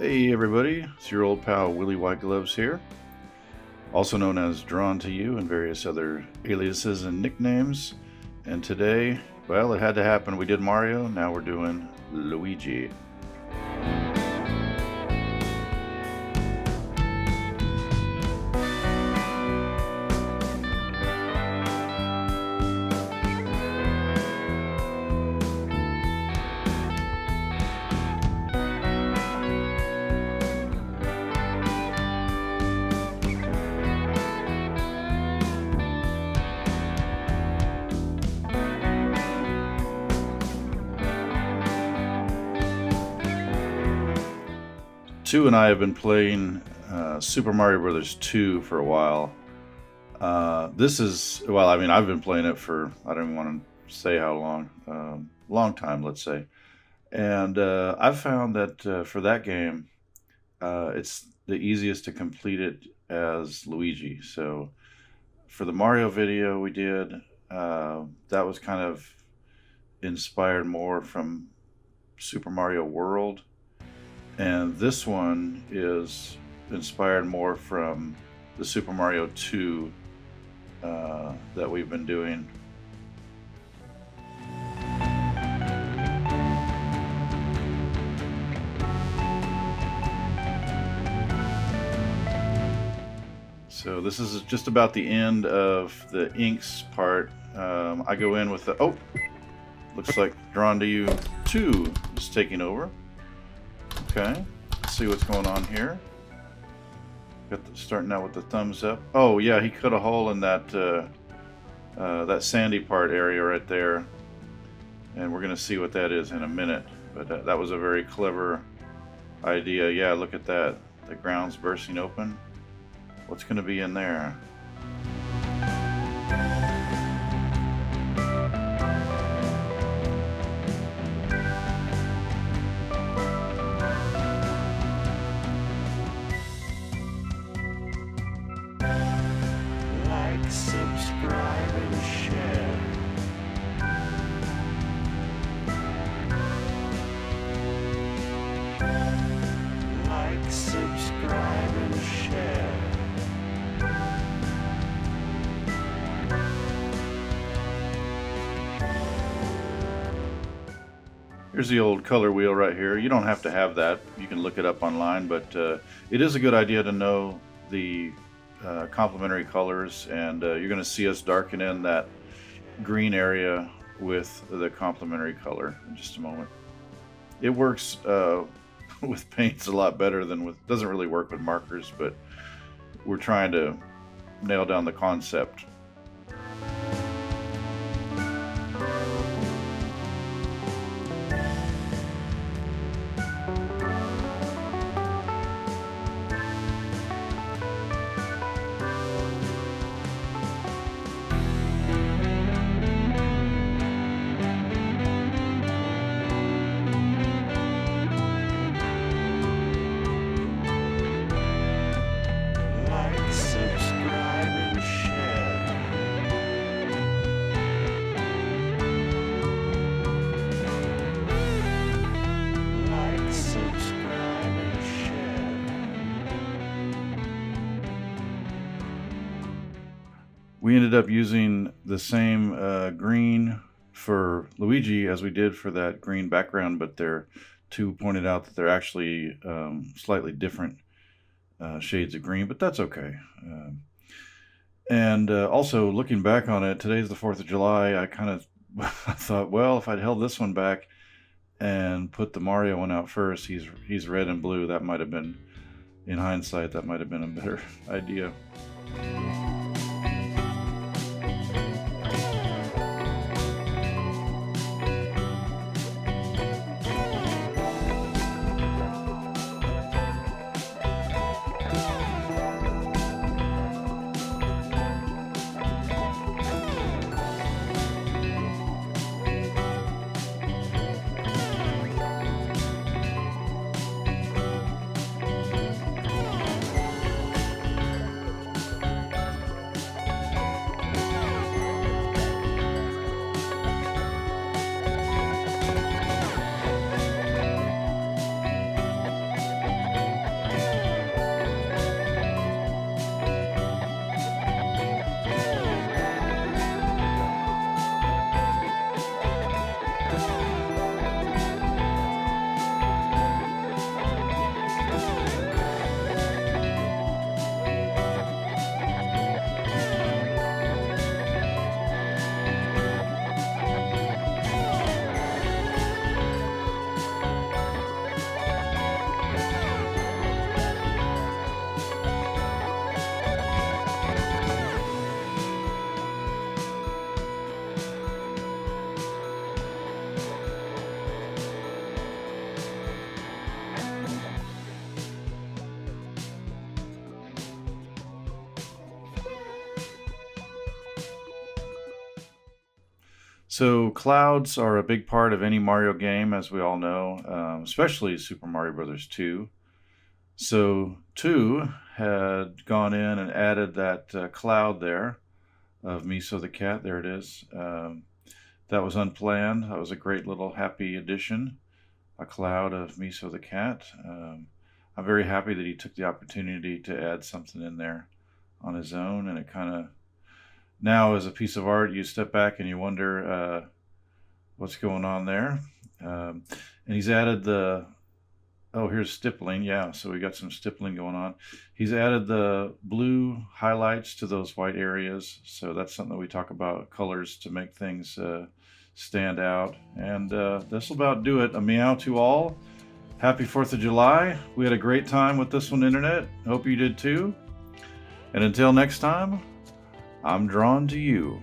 Hey everybody, it's your old pal Willie White Gloves here, also known as Drawn to You and various other aliases and nicknames. And today, well, it had to happen. We did Mario, now we're doing Luigi. Two and I have been playing Super Mario Brothers 2 for a while. I've been playing it for, I don't even want to say how long, long time, let's say. And I've found that for that game, it's the easiest to complete it as Luigi. So for the Mario video we did, that was kind of inspired more from Super Mario World. And this one is inspired more from the Super Mario 2 that we've been doing. So this is just about the end of the inks part. I go in with the, looks like Drawn to You 2 is taking over. Okay, let's see what's going on here. Starting out with the thumbs up. Oh yeah, he cut a hole in that that sandy part area right there, and we're gonna see what that is in a minute. But that was a very clever idea. Yeah, look at that. The ground's bursting open. What's gonna be in there? Subscribe and share. Like, subscribe and share. Here's the old color wheel right here. You don't have to have that. You can look it up online, but it is a good idea to know the complementary colors, and you're going to see us darken in that green area with the complementary color in just a moment. It works with paints a lot better than doesn't really work with markers, but we're trying to nail down the concept. We ended up using the same green for Luigi as we did for that green background, but they're two pointed out that they're actually slightly different shades of green, but that's okay. And also looking back on it, today's the 4th of July, I kind of I thought, well, if I'd held this one back and put the Mario one out first, he's red and blue, that might have been, in hindsight, that might have been a better idea. So clouds are a big part of any Mario game, as we all know, especially Super Mario Brothers 2. So 2 had gone in and added that cloud there of Miso the cat. There it is. That was unplanned. That was a great little happy addition. A cloud of Miso the cat. I'm very happy that he took the opportunity to add something in there on his own, and it kind of now as a piece of art, you step back and you wonder what's going on there. And he's added the here's stippling. Yeah, so we got some stippling going on. He's added the blue highlights to those white areas, so that's something that we talk about, colors to make things stand out. And this will about do it. A meow to all. Happy 4th of July. We had a great time with this one, Internet. Hope you did too. And until next time, I'm drawn to you.